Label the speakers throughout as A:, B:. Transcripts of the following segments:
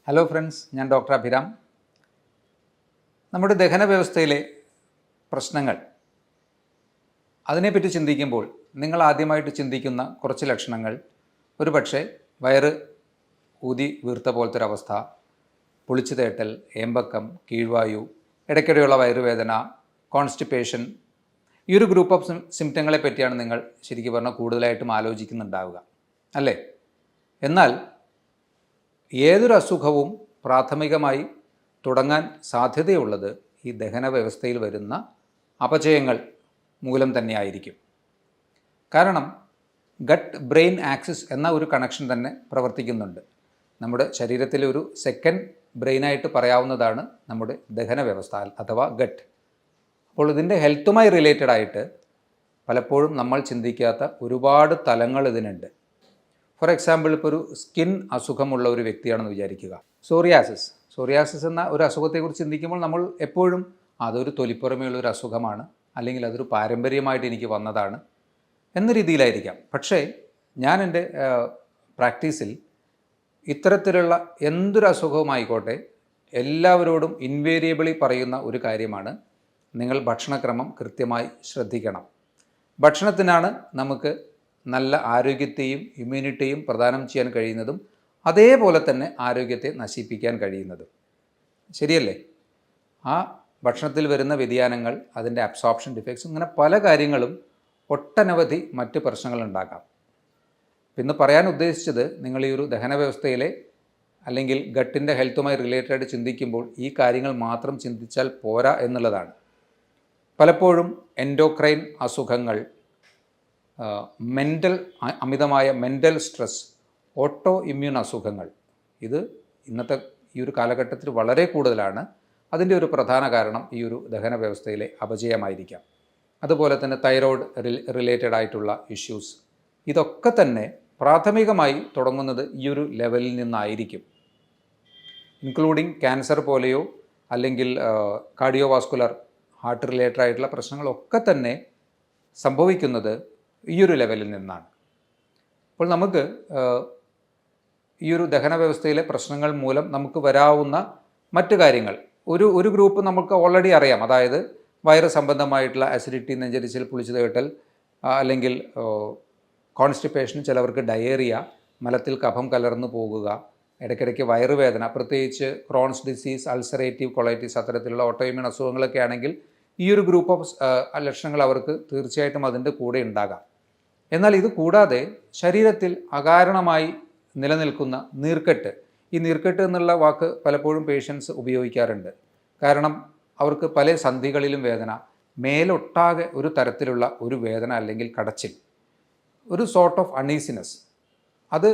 A: Hello friends, ഞാൻ doctor Abhiram. നമ്മുടെ ദഹന വ്യവസ്ഥയിലെ പ്രശ്നങ്ങൾ അതിനെപ്പറ്റി ചിന്തിക്കുമ്പോൾ നിങ്ങൾ ആദ്യമായിട്ട് ചിന്തിക്കുന്ന കുറച്ച് ലക്ഷണങ്ങൾ ഒരു പക്ഷേ വയറ് ഊതി വീർത്ത പോലത്തെ ഒരവസ്ഥ, പൊളിച്ചു തേട്ടൽ, ഏമ്പക്കം, കീഴ്വായു, ഇടയ്ക്കിടെയുള്ള വയറുവേദന, കോൺസ്റ്റിപ്പേഷൻ, ഈ ഒരു ഗ്രൂപ്പ് ഓഫ് സിംറ്റങ്ങളെ പറ്റിയാണ് നിങ്ങൾ ശരിക്കും പറഞ്ഞാൽ കൂടുതലായിട്ടും ആലോചിക്കുന്നുണ്ടാവുക, അല്ലേ? എന്നാൽ ഏതൊരു അസുഖവും പ്രാഥമികമായി തുടങ്ങാൻ സാധ്യതയുള്ളത് ഈ ദഹന വ്യവസ്ഥയിൽ വരുന്ന അപചയങ്ങൾ മൂലം തന്നെയായിരിക്കും. കാരണം ഗട്ട് ബ്രെയിൻ ആക്സിസ് എന്ന ഒരു കണക്ഷൻ തന്നെ പ്രവർത്തിക്കുന്നുണ്ട്. നമ്മുടെ ശരീരത്തിലെ ഒരു സെക്കൻഡ് ബ്രെയിനായിട്ട് പറയാവുന്നതാണ് നമ്മുടെ ദഹന വ്യവസ്ഥ അഥവാ ഗട്ട്. അപ്പോൾ ഇതിൻ്റെ ഹെൽത്തുമായി റിലേറ്റഡ് ആയിട്ട് പലപ്പോഴും നമ്മൾ ചിന്തിക്കാത്ത ഒരുപാട് തലങ്ങൾ ഇതിനുണ്ട്. ഫോർ എക്സാമ്പിൾ, ഇപ്പോൾ ഒരു സ്കിൻ അസുഖമുള്ള ഒരു വ്യക്തിയാണെന്ന് വിചാരിക്കുക. സോറിയാസിസ് എന്ന ഒരു അസുഖത്തെക്കുറിച്ച് ചിന്തിക്കുമ്പോൾ നമ്മൾ എപ്പോഴും അതൊരു തൊലിപ്പുറമേയുള്ള ഒരു അസുഖമാണ്, അല്ലെങ്കിൽ അതൊരു പാരമ്പര്യമായിട്ട് എനിക്ക് വന്നതാണ് എന്ന രീതിയിലായിരിക്കാം. പക്ഷേ ഞാൻ എൻ്റെ പ്രാക്ടീസിൽ ഇത്തരത്തിലുള്ള എന്തൊരു അസുഖവുമായിക്കോട്ടെ എല്ലാവരോടും ഇൻവേരിയബിളി പറയുന്ന ഒരു കാര്യമാണ്, നിങ്ങൾ ഭക്ഷണക്രമം കൃത്യമായി ശ്രദ്ധിക്കണം. ഭക്ഷണത്തിനാണ് നമുക്ക് നല്ല ആരോഗ്യത്തെയും ഇമ്മ്യൂണിറ്റിയും പ്രദാനം ചെയ്യാൻ കഴിയുന്നതും അതേപോലെ തന്നെ ആരോഗ്യത്തെ നശിപ്പിക്കാൻ കഴിയുന്നതും. ശരിയല്ലേ? ആ ഭക്ഷണത്തിൽ വരുന്ന വ്യതിയാനങ്ങൾ, അതിൻ്റെ അബ്സോർപ്ഷൻ ഡിഫക്ട്സ്, ഇങ്ങനെ പല കാര്യങ്ങളും ഒട്ടനവധി മറ്റ് പ്രശ്നങ്ങളുണ്ടാക്കാം. പിന്നെ പറയാൻ ഉദ്ദേശിച്ചത്, നിങ്ങൾ ഈ ഒരു ദഹന വ്യവസ്ഥയിലെ അല്ലെങ്കിൽ ഗട്ടിൻ്റെ ഹെൽത്തുമായി റിലേറ്റഡ് ചിന്തിക്കുമ്പോൾ ഈ കാര്യങ്ങൾ മാത്രം ചിന്തിച്ചാൽ പോരാ എന്നുള്ളതാണ്. പലപ്പോഴും എൻഡോക്രൈൻ അസുഖങ്ങൾ, അമിതമായ മെൻ്റൽ സ്ട്രെസ്, ഓട്ടോ ഇമ്മ്യൂൺ അസുഖങ്ങൾ, ഇത് ഇന്നത്തെ ഈ ഒരു കാലഘട്ടത്തിൽ വളരെ കൂടുതലാണ്. അതിൻ്റെ ഒരു പ്രധാന കാരണം ഈ ഒരു ദഹന വ്യവസ്ഥയിലെ അപചയമായിരിക്കാം. അതുപോലെ തന്നെ തൈറോയ്ഡ് റിലേറ്റഡ് ആയിട്ടുള്ള ഇഷ്യൂസ്, ഇതൊക്കെ തന്നെ പ്രാഥമികമായി തുടങ്ങുന്നത് ഈ ഒരു ലെവലിൽ നിന്നായിരിക്കും. ഇൻക്ലൂഡിങ് ക്യാൻസർ പോലെയോ അല്ലെങ്കിൽ കാർഡിയോവാസ്കുലർ ഹാർട്ട് റിലേറ്റഡ് ആയിട്ടുള്ള പ്രശ്നങ്ങളൊക്കെ തന്നെ സംഭവിക്കുന്നത് ഈ ഒരു ലെവലിൽ നിന്നാണ്. അപ്പോൾ നമുക്ക് ഈ ഒരു ദഹന വ്യവസ്ഥയിലെ പ്രശ്നങ്ങൾ മൂലം നമുക്ക് വരാവുന്ന മറ്റു കാര്യങ്ങൾ ഒരു ഗ്രൂപ്പ് നമുക്ക് ഓൾറെഡി അറിയാം. അതായത് വയറ് സംബന്ധമായിട്ടുള്ള അസിഡിറ്റി, നെഞ്ചരിച്ചിൽ, പുളിച്ചു തേട്ടൽ, അല്ലെങ്കിൽ കോൺസ്റ്റിപ്പേഷൻ, ചിലവർക്ക് ഡയേറിയ, മലത്തിൽ കഫം കലർന്നു പോകുക, ഇടയ്ക്കിടയ്ക്ക് വയറുവേദന, പ്രത്യേകിച്ച് ക്രോൺസ് ഡിസീസ്, അൾസറേറ്റീവ് കൊളൈറ്റിസ്, അത്തരത്തിലുള്ള ഓട്ടോഇമ്യൂൺ അസുഖങ്ങളൊക്കെ ആണെങ്കിൽ ഈ ഒരു ഗ്രൂപ്പ് ഓഫ് ലക്ഷണങ്ങൾ അവർക്ക് തീർച്ചയായിട്ടും അതിൻ്റെ കൂടെ ഉണ്ടാകാം. എന്നാൽ ഇത് കൂടാതെ ശരീരത്തിൽ അകാരണമായി നിലനിൽക്കുന്ന നീർക്കെട്ട്, ഈ നീർക്കെട്ട് എന്നുള്ള വാക്ക് പലപ്പോഴും പേഷ്യൻസ് ഉപയോഗിക്കാറുണ്ട്. കാരണം അവർക്ക് പല സന്ധികളിലും വേദന, മേലൊട്ടാകെ ഒരു തരത്തിലുള്ള ഒരു വേദന അല്ലെങ്കിൽ കടച്ചിൽ, ഒരു സോർട്ട് ഓഫ് അൺഈസിനെസ്, അത്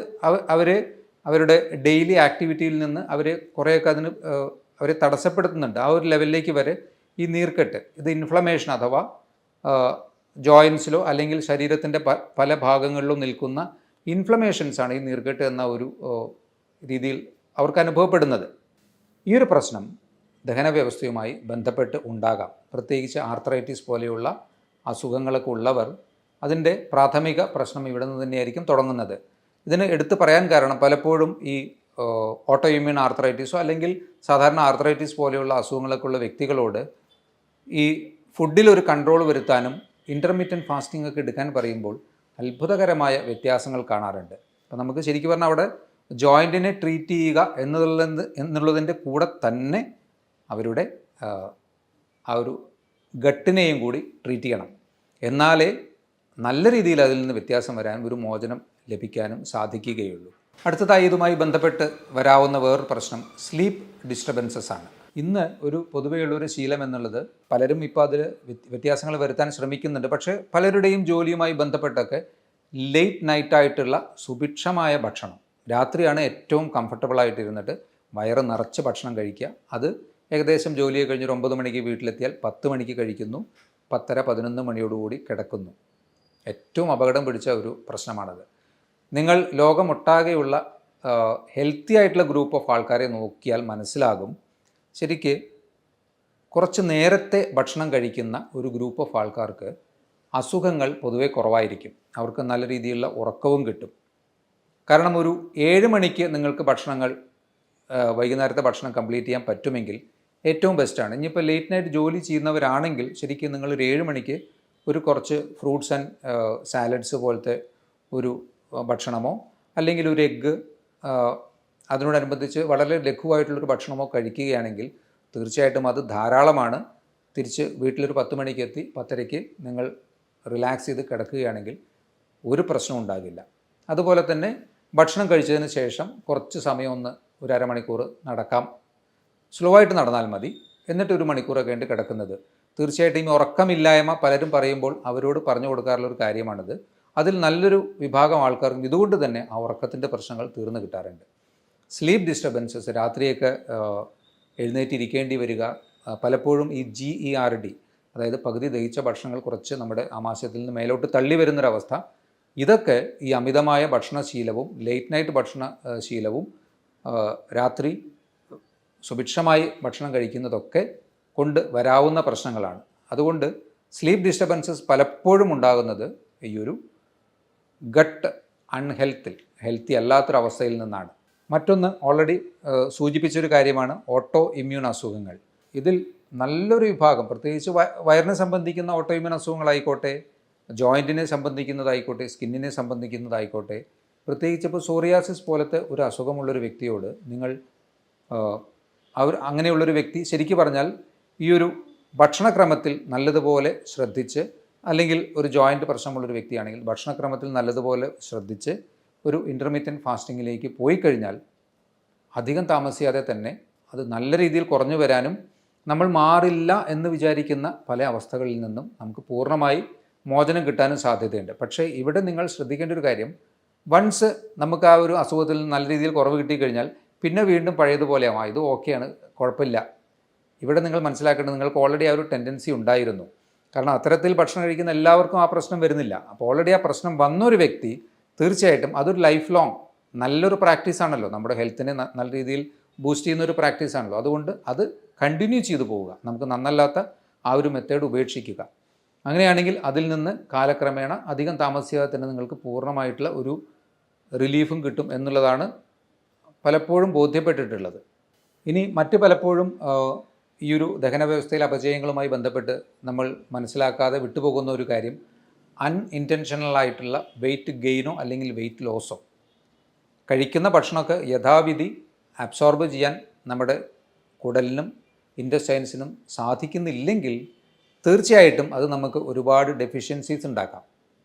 A: അവരുടെ ഡെയിലി ആക്ടിവിറ്റിയിൽ നിന്ന് കുറേയൊക്കെ അവരെ തടസ്സപ്പെടുത്തുന്നുണ്ട്. ആ ഒരു ലെവലിലേക്ക് വരെ ഈ നീർക്കെട്ട്, ഇത് ഇൻഫ്ലമേഷൻ അഥവാ ജോയിൻസിലോ അല്ലെങ്കിൽ ശരീരത്തിൻ്റെ പല ഭാഗങ്ങളിലോ നിൽക്കുന്ന ഇൻഫ്ലമേഷൻസാണ് ഈ നീർക്കെട്ട് എന്ന ഒരു രീതിയിൽ അവർക്ക് അനുഭവപ്പെടുന്നത്. ഈ ഒരു പ്രശ്നം ദഹന വ്യവസ്ഥയുമായി ബന്ധപ്പെട്ട് ഉണ്ടാകാം. പ്രത്യേകിച്ച് ആർത്രൈറ്റിസ് പോലെയുള്ള അസുഖങ്ങളൊക്കെ ഉള്ളവർ, അതിൻ്റെ പ്രാഥമിക പ്രശ്നം ഇവിടെ നിന്ന് തന്നെയായിരിക്കും തുടങ്ങുന്നത്. ഇതിന് എടുത്തു പറയാൻ കാരണം, പലപ്പോഴും ഈ ഓട്ടോ ഇമ്മ്യൂൺ ആർത്രൈറ്റിസോ അല്ലെങ്കിൽ സാധാരണ ആർത്രൈറ്റിസ് പോലെയുള്ള അസുഖങ്ങളൊക്കെ ഉള്ള വ്യക്തികളോട് ഈ ഫുഡിലൊരു കൺട്രോൾ വരുത്താനും ഇൻ്റർമീഡിയറ്റ് ഫാസ്റ്റിംഗ് ഒക്കെ എടുക്കാൻ പറയുമ്പോൾ അത്ഭുതകരമായ വ്യത്യാസങ്ങൾ കാണാറുണ്ട്. അപ്പോൾ നമുക്ക് ശരിക്കും പറഞ്ഞാൽ അവിടെ ജോയിൻറ്റിനെ ട്രീറ്റ് ചെയ്യുക എന്നുള്ളതിൻ്റെ കൂടെ തന്നെ അവരുടെ ആ ഒരു ഗട്ടിനെയും കൂടി ട്രീറ്റ് ചെയ്യണം. എന്നാലേ നല്ല രീതിയിൽ അതിൽ നിന്ന് വ്യത്യാസം വരാനും ഒരു മോചനം ലഭിക്കാനും സാധിക്കുകയുള്ളൂ. അടുത്തതായി ഇതുമായി ബന്ധപ്പെട്ട് വരാവുന്ന വേറൊരു പ്രശ്നം സ്ലീപ്പ് ഡിസ്റ്റർബൻസസ് ആണ്. ഇന്ന് ഒരു പൊതുവെയുള്ളൊരു ശീലം എന്നുള്ളത്, പലരും ഇപ്പോൾ അതിൽ വ്യത്യാസങ്ങൾ വരുത്താൻ ശ്രമിക്കുന്നുണ്ട്. പക്ഷേ പലരുടെയും ജോലിയുമായി ബന്ധപ്പെട്ടൊക്കെ ലേറ്റ് നൈറ്റായിട്ടുള്ള സുഭിക്ഷമായ ഭക്ഷണം, രാത്രിയാണ് ഏറ്റവും കംഫർട്ടബിളായിട്ടിരുന്നിട്ട് വയറ് നിറച്ച് ഭക്ഷണം കഴിക്കുക. അത് ഏകദേശം ജോലിയെ കഴിഞ്ഞൊരു 9 മണിക്ക് വീട്ടിലെത്തിയാൽ 10 മണിക്ക് കഴിക്കുന്നു, 10:30-11 മണിയോടുകൂടി കിടക്കുന്നു. ഏറ്റവും അപകടം പിടിച്ച ഒരു പ്രശ്നമാണത്. നിങ്ങൾ ലോകമൊട്ടാകെയുള്ള ഹെൽത്തി ആയിട്ടുള്ള ഗ്രൂപ്പ് ഓഫ് ആൾക്കാരെ നോക്കിയാൽ മനസ്സിലാകും, ശരിക്ക് കുറച്ച് നേരത്തെ ഭക്ഷണം കഴിക്കുന്ന ഒരു ഗ്രൂപ്പ് ഓഫ് ആൾക്കാർക്ക് അസുഖങ്ങൾ പൊതുവെ കുറവായിരിക്കും. അവർക്ക് നല്ല രീതിയിലുള്ള ഉറക്കവും കിട്ടും. കാരണം ഒരു 7 മണിക്ക് നിങ്ങൾക്ക് ഭക്ഷണങ്ങൾ വൈകുന്നേരത്തെ ഭക്ഷണം കംപ്ലീറ്റ് ചെയ്യാൻ പറ്റുമെങ്കിൽ ഏറ്റവും ബെസ്റ്റാണ്. ഇനിയിപ്പോൾ ലേറ്റ് നൈറ്റ് ജോലി ചെയ്യുന്നവരാണെങ്കിൽ ശരിക്കും നിങ്ങളൊരു 7 മണിക്ക് ഒരു കുറച്ച് ഫ്രൂട്ട്സ് ആൻഡ് സാലഡ്സ് പോലത്തെ ഒരു ഭക്ഷണമോ അല്ലെങ്കിൽ ഒരു എഗ്ഗ് അതിനോടനുബന്ധിച്ച് വളരെ ലഘുവായിട്ടുള്ളൊരു ഭക്ഷണമോ കഴിക്കുകയാണെങ്കിൽ തീർച്ചയായിട്ടും അത് ധാരാളമാണ്. തിരിച്ച് വീട്ടിലൊരു 10 മണിക്ക് എത്തി 10:30 നിങ്ങൾ റിലാക്സ് ചെയ്ത് കിടക്കുകയാണെങ്കിൽ ഒരു പ്രശ്നവും ഉണ്ടാകില്ല. അതുപോലെ തന്നെ ഭക്ഷണം കഴിച്ചതിന് ശേഷം കുറച്ച് സമയം ഒരു അരമണിക്കൂർ നടക്കാം. സ്ലോ ആയിട്ട് നടന്നാൽ മതി. എന്നിട്ട് 1 മണിക്കൂറൊക്കെ ഉണ്ട് കിടക്കുന്നത്. തീർച്ചയായിട്ടും ഈ ഉറക്കമില്ലായ്മ പലരും പറയുമ്പോൾ അവരോട് പറഞ്ഞു കൊടുക്കാറുള്ളൊരു കാര്യമാണിത്. അതിൽ നല്ലൊരു വിഭാഗം ആൾക്കാർക്കും ഇതുകൊണ്ട് തന്നെ ആ ഉറക്കത്തിൻ്റെ പ്രശ്നങ്ങൾ തീർന്നു കിട്ടാറുണ്ട്. സ്ലീപ്പ് ഡിസ്റ്റർബൻസസ്, രാത്രിയൊക്കെ എഴുന്നേറ്റിരിക്കേണ്ടി വരിക, പലപ്പോഴും ഈ GERD, അതായത് പകുതി ദഹിച്ച ഭക്ഷണങ്ങൾ കുറച്ച് നമ്മുടെ ആമാശയത്തിൽ നിന്ന് മേലോട്ട് തള്ളി വരുന്നൊരവസ്ഥ, ഇതൊക്കെ ഈ അമിതമായ ഭക്ഷണശീലവും ലേറ്റ് നൈറ്റ് ഭക്ഷണ ശീലവും രാത്രി സുഭിക്ഷമായി ഭക്ഷണം കഴിക്കുന്നതൊക്കെ കൊണ്ട് വരാവുന്ന പ്രശ്നങ്ങളാണ്. അതുകൊണ്ട് സ്ലീപ്പ് ഡിസ്റ്റർബൻസസ് പലപ്പോഴും ഉണ്ടാകുന്നത് ഈ ഒരു ഗട്ട് ഹെൽത്തി അല്ലാത്തൊരവസ്ഥയിൽ നിന്നാണ്. മറ്റൊന്ന് ഓൾറെഡി സൂചിപ്പിച്ചൊരു കാര്യമാണ് ഓട്ടോ ഇമ്മ്യൂൺ അസുഖങ്ങൾ. ഇതിൽ നല്ലൊരു വിഭാഗം, പ്രത്യേകിച്ച് വയറിനെ സംബന്ധിക്കുന്ന ഓട്ടോ ഇമ്മ്യൂൺ അസുഖങ്ങളായിക്കോട്ടെ, ജോയിൻറ്റിനെ സംബന്ധിക്കുന്നതായിക്കോട്ടെ, സ്കിന്നിനെ സംബന്ധിക്കുന്നതായിക്കോട്ടെ, പ്രത്യേകിച്ച് ഇപ്പോൾ സോറിയാസിസ് പോലത്തെ ഒരു അസുഖമുള്ളൊരു വ്യക്തിയോട് നിങ്ങൾ അങ്ങനെയുള്ളൊരു വ്യക്തി ശരിക്കും പറഞ്ഞാൽ ഈ ഒരു ഭക്ഷണക്രമത്തിൽ നല്ലതുപോലെ ശ്രദ്ധിച്ച്, അല്ലെങ്കിൽ ഒരു ജോയിൻറ്റ് പ്രശ്നമുള്ളൊരു വ്യക്തിയാണെങ്കിൽ ഭക്ഷണക്രമത്തിൽ നല്ലതുപോലെ ശ്രദ്ധിച്ച് ഒരു ഇൻ്റർമീഡിയറ്റ് ഫാസ്റ്റിങ്ങിലേക്ക് പോയി കഴിഞ്ഞാൽ അധികം താമസിയാതെ തന്നെ അത് നല്ല രീതിയിൽ കുറഞ്ഞു വരാനും നമ്മൾ മാറില്ല എന്ന് വിചാരിക്കുന്ന പല അവസ്ഥകളിൽ നിന്നും നമുക്ക് പൂർണ്ണമായി മോചനം കിട്ടാനും സാധ്യതയുണ്ട്. പക്ഷേ ഇവിടെ നിങ്ങൾ ശ്രദ്ധിക്കേണ്ട ഒരു കാര്യം, വൺസ് നമുക്ക് ആ ഒരു അസുഖത്തിൽ നല്ല രീതിയിൽ കുറവ് കിട്ടിക്കഴിഞ്ഞാൽ പിന്നെ വീണ്ടും പഴയതുപോലെയാവും. ഇത് ഓക്കെയാണ്, കുഴപ്പമില്ല. ഇവിടെ നിങ്ങൾ മനസ്സിലാക്കേണ്ടത് നിങ്ങൾക്ക് ഓൾറെഡി ആ ഒരു ടെൻഡൻസി ഉണ്ടായിരുന്നു. കാരണം അത്തരത്തിൽ ഭക്ഷണം കഴിക്കുന്ന എല്ലാവർക്കും ആ പ്രശ്നം വരുന്നില്ല. അപ്പോൾ ഓൾറെഡി ആ പ്രശ്നം വന്നൊരു വ്യക്തി തീർച്ചയായിട്ടും അതൊരു ലൈഫ് ലോങ് നല്ലൊരു പ്രാക്ടീസാണല്ലോ, നമ്മുടെ ഹെൽത്തിനെ നല്ല രീതിയിൽ ബൂസ്റ്റ് ചെയ്യുന്നൊരു പ്രാക്ടീസാണല്ലോ. അതുകൊണ്ട് അത് കണ്ടിന്യൂ ചെയ്തു പോവുക. നമുക്ക് നന്നല്ലാത്ത ആ ഒരു മെത്തേഡ് ഉപേക്ഷിക്കുക. അങ്ങനെയാണെങ്കിൽ അതിൽ നിന്ന് കാലക്രമേണ അധികം താമസിയാതെ തന്നെ നിങ്ങൾക്ക് പൂർണ്ണമായിട്ടുള്ള ഒരു റിലീഫും കിട്ടും എന്നുള്ളതാണ് പലപ്പോഴും ബോധ്യപ്പെട്ടിട്ടുള്ളത്. ഇനി മറ്റ് പലപ്പോഴും ഈ ഒരു ദഹന വ്യവസ്ഥയിലെ അപചയങ്ങളുമായി ബന്ധപ്പെട്ട് നമ്മൾ മനസ്സിലാക്കാതെ വിട്ടുപോകുന്ന ഒരു കാര്യം അൺഇൻറ്റൻഷണലായിട്ടുള്ള വെയിറ്റ് ഗെയിനോ അല്ലെങ്കിൽ വെയിറ്റ് ലോസോ. കഴിക്കുന്ന ഭക്ഷണമൊക്കെ യഥാവിധി അബ്സോർബ് ചെയ്യാൻ നമ്മുടെ കുടലിനും ഇൻറ്റസ്റ്റൈൻസിനും സാധിക്കുന്നില്ലെങ്കിൽ തീർച്ചയായിട്ടും അത് നമുക്ക് ഒരുപാട് ഡെഫിഷ്യൻസീസ് ഉണ്ടാക്കാം.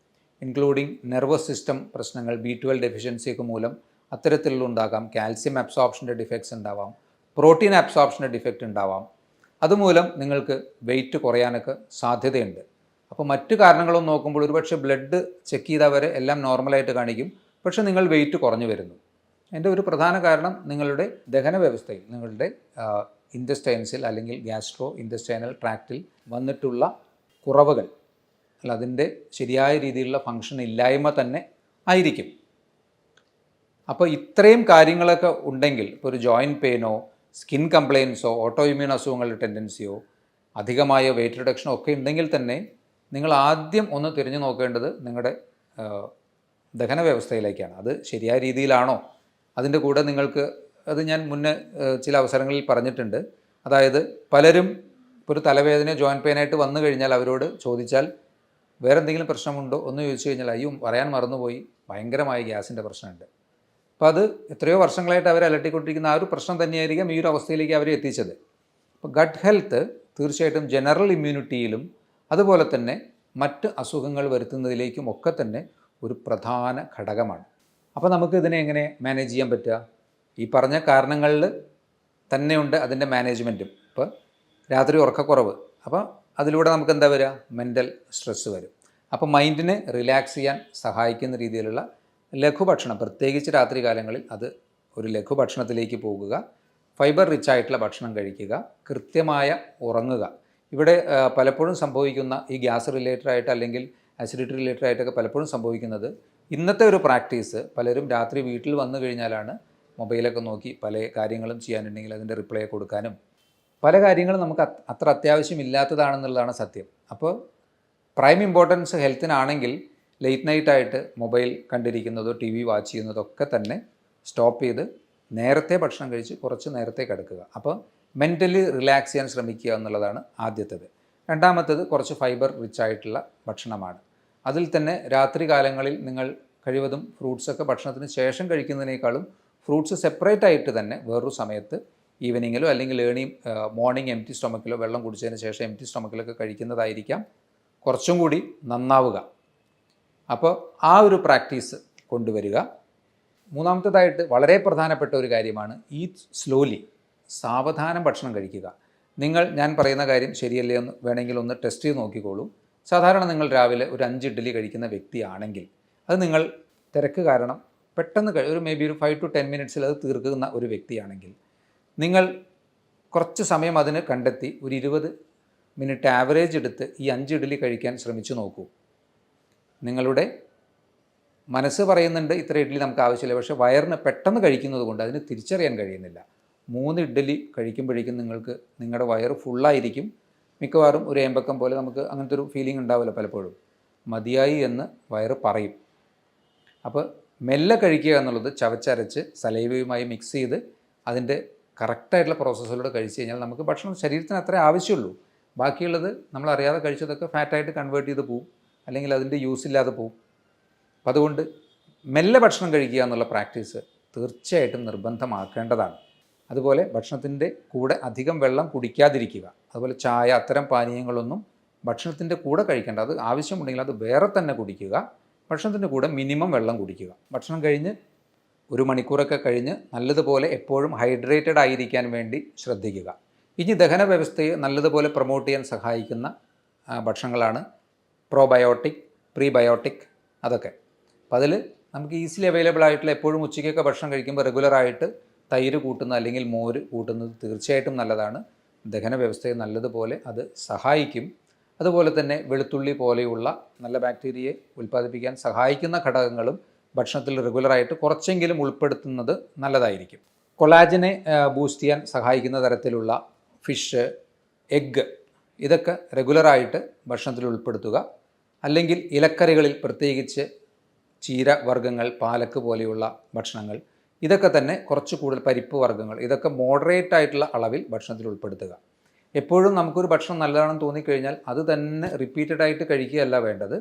A: ഇൻക്ലൂഡിങ് നെർവസ് സിസ്റ്റം പ്രശ്നങ്ങൾ, B12 ഡെഫിഷ്യൻസിയൊക്കെ മൂലം അത്തരത്തിലുണ്ടാകാം. കാൽസ്യം അബ്സോർപ്ഷൻ്റെ ഡിഫക്ട്സ് ഉണ്ടാവാം, പ്രോട്ടീൻ അബ്സോർപ്ഷൻ്റെ ഡിഫക്റ്റ് ഉണ്ടാവാം. അതുമൂലം നിങ്ങൾക്ക് വെയിറ്റ് കുറയാനൊക്കെ സാധ്യതയുണ്ട്. അപ്പോൾ മറ്റു കാരണങ്ങളൊന്നും നോക്കുമ്പോൾ ഒരുപക്ഷെ ബ്ലഡ് ചെക്ക് ചെയ്തവരെ എല്ലാം നോർമലായിട്ട് കാണിക്കും, പക്ഷേ നിങ്ങൾ വെയിറ്റ് കുറഞ്ഞു വരുന്നു. അതിൻ്റെ ഒരു പ്രധാന കാരണം നിങ്ങളുടെ ദഹന വ്യവസ്ഥയിൽ, നിങ്ങളുടെ ഇൻറ്റസ്റ്റൈൻസിൽ അല്ലെങ്കിൽ ഗ്യാസ്ട്രോ ഇൻറ്റസ്റ്റൈനൽ ട്രാക്റ്റിൽ വന്നിട്ടുള്ള കുറവുകൾ, അല്ല അതിൻ്റെ ശരിയായ രീതിയിലുള്ള ഫങ്ഷൻ ഇല്ലായ്മ തന്നെ ആയിരിക്കും. അപ്പോൾ ഇത്രയും കാര്യങ്ങളൊക്കെ ഉണ്ടെങ്കിൽ, ഇപ്പോൾ ഒരു ജോയിൻറ്റ് പെയിനോ സ്കിൻ കംപ്ലയിൻസോ ഓട്ടോ ഇമ്മ്യൂൺ അസുഖങ്ങളുടെ ടെൻഡൻസിയോ അധികമായ വെയിറ്റ് റിഡക്ഷനോ ഒക്കെ ഉണ്ടെങ്കിൽ തന്നെ നിങ്ങൾ ആദ്യം ഒന്ന് തിരിഞ്ഞു നോക്കേണ്ടത് നിങ്ങളുടെ ദഹന വ്യവസ്ഥയിലേക്കാണ്. അത് ശരിയായ രീതിയിലാണോ? അതിൻ്റെ കൂടെ നിങ്ങൾക്ക്, അത് ഞാൻ മുന്നേ ചില അവസരങ്ങളിൽ പറഞ്ഞിട്ടുണ്ട്, അതായത് പലരും ഇപ്പോൾ ഒരു തലവേദന ജോയിൻറ്റ് പെയിനായിട്ട് വന്നു കഴിഞ്ഞാൽ അവരോട് ചോദിച്ചാൽ വേറെ എന്തെങ്കിലും പ്രശ്നമുണ്ടോ എന്ന് ചോദിച്ചു കഴിഞ്ഞാൽ അയ്യോ പറയാൻ മറന്നുപോയി, ഭയങ്കരമായ ഗ്യാസിൻ്റെ പ്രശ്നമുണ്ട്. അപ്പോൾ അത് എത്രയോ വർഷങ്ങളായിട്ട് അവരെ അലട്ടിക്കൊണ്ടിരിക്കുന്ന ആ ഒരു പ്രശ്നം തന്നെയായിരിക്കും ഈ ഒരു അവസ്ഥയിലേക്ക് അവരെ എത്തിച്ചത്. അപ്പോൾ ഗട്ട് ഹെൽത്ത് തീർച്ചയായിട്ടും ജനറൽ ഇമ്മ്യൂണിറ്റിയിലും അതുപോലെ തന്നെ മറ്റ് അസുഖങ്ങൾ വരുത്തുന്നതിലേക്കും ഒക്കെ തന്നെ ഒരു പ്രധാന ഘടകമാണ്. അപ്പോൾ നമുക്ക് ഇതിനെ എങ്ങനെ മാനേജ് ചെയ്യാൻ പറ്റുക? ഈ പറഞ്ഞ കാരണങ്ങളിൽ തന്നെയുണ്ട് അതിൻ്റെ മാനേജ്മെൻറ്റും. ഇപ്പോൾ രാത്രി ഉറക്കക്കുറവ്, അപ്പോൾ അതിലൂടെ നമുക്ക് എന്താ വരിക? മെൻ്റൽ സ്ട്രെസ്സ് വരും. അപ്പോൾ മൈൻഡിനെ റിലാക്സ് ചെയ്യാൻ സഹായിക്കുന്ന രീതിയിലുള്ള ലഘുഭക്ഷണം, പ്രത്യേകിച്ച് രാത്രി കാലങ്ങളിൽ അത് ഒരു ലഘുഭക്ഷണത്തിലേക്ക് പോകുക, ഫൈബർ റിച്ച് ആയിട്ടുള്ള ഭക്ഷണം കഴിക്കുക, കൃത്യമായ ഉറങ്ങുക. ഇവിടെ പലപ്പോഴും സംഭവിക്കുന്ന ഈ ഗ്യാസ് റിലേറ്റഡ് ആയിട്ട് അല്ലെങ്കിൽ അസിഡിറ്റി റിലേറ്റഡ് ആയിട്ടൊക്കെ പലപ്പോഴും സംഭവിക്കുന്നത്, ഇന്നത്തെ ഒരു പ്രാക്ടീസ് പലരും രാത്രി വീട്ടിൽ വന്നു കഴിഞ്ഞാലാണ് മൊബൈലൊക്കെ നോക്കി പല കാര്യങ്ങളും ചെയ്യാനുണ്ടെങ്കിൽ അതിൻ്റെ റിപ്ലൈ കൊടുക്കാനും, പല കാര്യങ്ങളും നമുക്ക് അത്ര അത്യാവശ്യമില്ലാത്തതാണെന്നുള്ളതാണ് സത്യം. അപ്പോൾ പ്രൈം ഇമ്പോർട്ടൻസ് ഹെൽത്തിനാണെങ്കിൽ ലേറ്റ് നൈറ്റായിട്ട് മൊബൈൽ കണ്ടിരിക്കുന്നതോ TV വാച്ച് ചെയ്യുന്നതൊക്കെ തന്നെ സ്റ്റോപ്പ് ചെയ്ത് നേരത്തെ ഭക്ഷണം കഴിച്ച് കുറച്ച് നേരത്തെ കിടക്കുക. അപ്പോൾ മെൻ്റലി റിലാക്സ് ചെയ്യാൻ ശ്രമിക്കുക എന്നുള്ളതാണ് ആദ്യത്തേത്. രണ്ടാമത്തേത് കുറച്ച് ഫൈബർ റിച്ച് ആയിട്ടുള്ള ഭക്ഷണമാണ്. അതിൽ തന്നെ രാത്രി കാലങ്ങളിൽ നിങ്ങൾ കഴിവതും ഫ്രൂട്ട്സൊക്കെ ഭക്ഷണത്തിന് ശേഷം കഴിക്കുന്നതിനേക്കാളും ഫ്രൂട്ട്സ് സെപ്പറേറ്റ് ആയിട്ട് തന്നെ വേറൊരു സമയത്ത് ഈവനിങ്ങിലോ അല്ലെങ്കിൽ മോർണിംഗ് എംപ്റ്റി സ്റ്റൊമക്കിലോ വെള്ളം കുടിച്ചതിന് ശേഷം എംപ്റ്റി സ്റ്റൊമക്കിലൊക്കെ കഴിക്കുന്നതായിരിക്കാം കുറച്ചും കൂടി നന്നാവുക. അപ്പോൾ ആ ഒരു പ്രാക്ടീസ് കൊണ്ടുവരിക. മൂന്നാമത്തേതായിട്ട് വളരെ പ്രധാനപ്പെട്ട ഒരു കാര്യമാണ് ഈറ്റ് സ്ലോലി, സാവധാനം ഭക്ഷണം കഴിക്കുക. ഞാൻ പറയുന്ന കാര്യം ശരിയല്ലേ എന്ന് വേണമെങ്കിൽ ഒന്ന് ടെസ്റ്റ് ചെയ്ത് നോക്കിക്കോളൂ. സാധാരണ നിങ്ങൾ രാവിലെ ഒരു 5 ഇഡ്ഡലി കഴിക്കുന്ന വ്യക്തിയാണെങ്കിൽ അത് നിങ്ങൾ തിരക്ക് കാരണം പെട്ടെന്ന് ഒരു ഒരു 5 to 10 മിനിറ്റ്സിൽ അത് തീർക്കുന്ന ഒരു വ്യക്തിയാണെങ്കിൽ നിങ്ങൾ കുറച്ച് സമയം അതിന് കണ്ടെത്തി ഒരു 20 മിനിറ്റ് ആവറേജ് എടുത്ത് ഈ 5 ഇഡ്ഡലി കഴിക്കാൻ ശ്രമിച്ചു നോക്കൂ. നിങ്ങളുടെ മനസ്സ് പറയുന്നുണ്ട് ഇത്ര ഇഡ്ഡലി നമുക്ക് ആവശ്യമില്ല, പക്ഷേ വയറിന് പെട്ടെന്ന് കഴിക്കുന്നത് കൊണ്ട് അതിന് തിരിച്ചറിയാൻ കഴിയുന്നില്ല. 3 ഇഡ്ഡലി കഴിക്കുമ്പോഴേക്കും നിങ്ങളുടെ വയറ് ഫുള്ളായിരിക്കും. മിക്കവാറും ഒരു ഏമ്പക്കം പോലെ നമുക്ക് അങ്ങനത്തെ ഒരു ഫീലിംഗ് ഉണ്ടാവില്ല പലപ്പോഴും. മതിയായി എന്ന് വയറ് പറയും. അപ്പോൾ മെല്ലെ കഴിക്കുക എന്നുള്ളത് ചവച്ചരച്ച് സലൈവയുമായി മിക്സ് ചെയ്ത് അതിൻ്റെ കറക്റ്റായിട്ടുള്ള പ്രോസസ്സിലൂടെ കഴിച്ച് കഴിഞ്ഞാൽ നമുക്ക് ഭക്ഷണം ശരീരത്തിന് അത്രേ ആവശ്യമുള്ളൂ. ബാക്കിയുള്ളത് നമ്മളറിയാതെ കഴിച്ചതൊക്കെ ഫാറ്റായിട്ട് കൺവേർട്ട് ചെയ്ത് പോവും, അല്ലെങ്കിൽ അതിൻ്റെ യൂസ് ഇല്ലാതെ പോവും. അപ്പം അതുകൊണ്ട് മെല്ലെ ഭക്ഷണം കഴിക്കുക എന്നുള്ള പ്രാക്ടീസ് തീർച്ചയായിട്ടും നിർബന്ധമാക്കേണ്ടതാണ്. അതുപോലെ ഭക്ഷണത്തിൻ്റെ കൂടെ അധികം വെള്ളം കുടിക്കാതിരിക്കുക. അതുപോലെ ചായ അത്തരം പാനീയങ്ങളൊന്നും ഭക്ഷണത്തിൻ്റെ കൂടെ കഴിക്കേണ്ട. അത് ആവശ്യമുണ്ടെങ്കിൽ അത് വേറെ തന്നെ കുടിക്കുക. ഭക്ഷണത്തിൻ്റെ കൂടെ മിനിമം വെള്ളം കുടിക്കുക. ഭക്ഷണം കഴിഞ്ഞ് 1 മണിക്കൂറൊക്കെ കഴിഞ്ഞ് നല്ലതുപോലെ എപ്പോഴും ഹൈഡ്രേറ്റഡ് ആയിരിക്കാൻ വേണ്ടി ശ്രദ്ധിക്കുക. ഇനി ദഹന വ്യവസ്ഥയെ നല്ലതുപോലെ പ്രൊമോട്ട് ചെയ്യാൻ സഹായിക്കുന്ന ഭക്ഷണങ്ങളാണ് പ്രോബയോട്ടിക്, പ്രീബയോട്ടിക്, അതൊക്കെ. അപ്പോൾ അതിൽ നമുക്ക് ഈസിലി അവൈലബിൾ ആയിട്ടുള്ള എപ്പോഴും ഉച്ചയ്ക്കൊക്കെ ഭക്ഷണം കഴിക്കുമ്പോൾ റെഗുലറായിട്ട് തൈര് കൂട്ടുന്നത് അല്ലെങ്കിൽ മോര് കൂട്ടുന്നത് തീർച്ചയായിട്ടും നല്ലതാണ്. ദഹന വ്യവസ്ഥയെ നല്ലതുപോലെ അത് സഹായിക്കും. അതുപോലെ തന്നെ വെളുത്തുള്ളി പോലെയുള്ള നല്ല ബാക്ടീരിയയെ ഉൽപ്പാദിപ്പിക്കാൻ സഹായിക്കുന്ന ഘടകങ്ങളും ഭക്ഷണത്തിൽ റെഗുലറായിട്ട് കുറച്ചെങ്കിലും ഉൾപ്പെടുത്തുന്നത് നല്ലതായിരിക്കും. കൊളാജനെ ബൂസ്റ്റ് ചെയ്യാൻ സഹായിക്കുന്ന തരത്തിലുള്ള ഫിഷ്, എഗ്ഗ്, ഇതൊക്കെ റെഗുലറായിട്ട് ഭക്ഷണത്തിൽ ഉൾപ്പെടുത്തുക. അല്ലെങ്കിൽ ഇലക്കറികളിൽ പ്രത്യേകിച്ച് ചീര വർഗ്ഗങ്ങൾ, പാലക്ക് പോലെയുള്ള ഭക്ഷണങ്ങൾ, ഇതൊക്കെ തന്നെ കുറച്ച് കൂടുതൽ പരിപ്പ് വർഗ്ഗങ്ങൾ, ഇതൊക്കെ മോഡറേറ്റ് ആയിട്ടുള്ള അളവിൽ ഭക്ഷണത്തിൽ ഉൾപ്പെടുത്തുക. എപ്പോഴും നമുക്കൊരു ഭക്ഷണം നല്ലതാണെന്ന് തോന്നിക്കഴിഞ്ഞാൽ അത് തന്നെ റിപ്പീറ്റഡായിട്ട് കഴിക്കുകയല്ല വേണ്ടത്.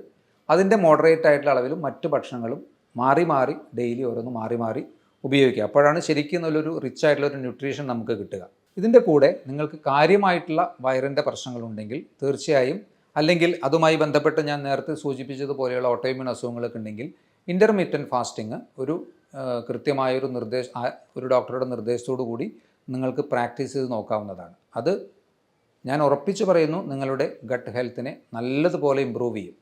A: അതിൻ്റെ മോഡറേറ്റ് ആയിട്ടുള്ള അളവിലും മറ്റ് ഭക്ഷണങ്ങളും മാറി മാറി ഡെയിലി ഓരോന്ന് മാറി മാറി ഉപയോഗിക്കുക. അപ്പോഴാണ് ശരിക്കും നല്ലൊരു റിച്ച് ആയിട്ടുള്ളൊരു ന്യൂട്രീഷൻ നമുക്ക് കിട്ടുക. ഇതിൻ്റെ കൂടെ നിങ്ങൾക്ക് കാര്യമായിട്ടുള്ള വയറിൻ്റെ പ്രശ്നങ്ങളുണ്ടെങ്കിൽ തീർച്ചയായും, അല്ലെങ്കിൽ അതുമായി ബന്ധപ്പെട്ട് ഞാൻ നേരത്തെ സൂചിപ്പിച്ചതുപോലെയുള്ള ഓട്ടോഇമ്യൂൺ അസുഖങ്ങളൊക്കെ ഉണ്ടെങ്കിൽ ഇൻ്റർമീഡിയറ്റ് ഫാസ്റ്റിംഗ് ഒരു ഡോക്ടറുടെ നിർദ്ദേശത്തോടു കൂടി നിങ്ങൾക്ക് പ്രാക്ടീസ് ചെയ്ത് നോക്കാവുന്നതാണ്. അത് ഞാൻ ഉറപ്പിച്ച് പറയുന്നു, നിങ്ങളുടെ ഗട്ട് ഹെൽത്തിനെ നല്ലതുപോലെ ഇമ്പ്രൂവ് ചെയ്യും.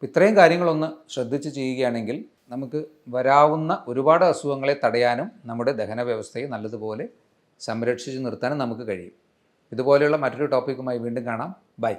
A: ഇത്രയും കാര്യങ്ങളൊന്ന് ശ്രദ്ധിച്ച് ചെയ്യുകയാണെങ്കിൽ നമുക്ക് വരാവുന്ന ഒരുപാട് അസുഖങ്ങളെ തടയാനും നമ്മുടെ ദഹന വ്യവസ്ഥയെ നല്ലതുപോലെ സംരക്ഷിച്ച് നിർത്താനും നമുക്ക് കഴിയും. ഇതുപോലെയുള്ള മറ്റൊരു ടോപ്പിക്കുമായി വീണ്ടും കാണാം. ബൈ.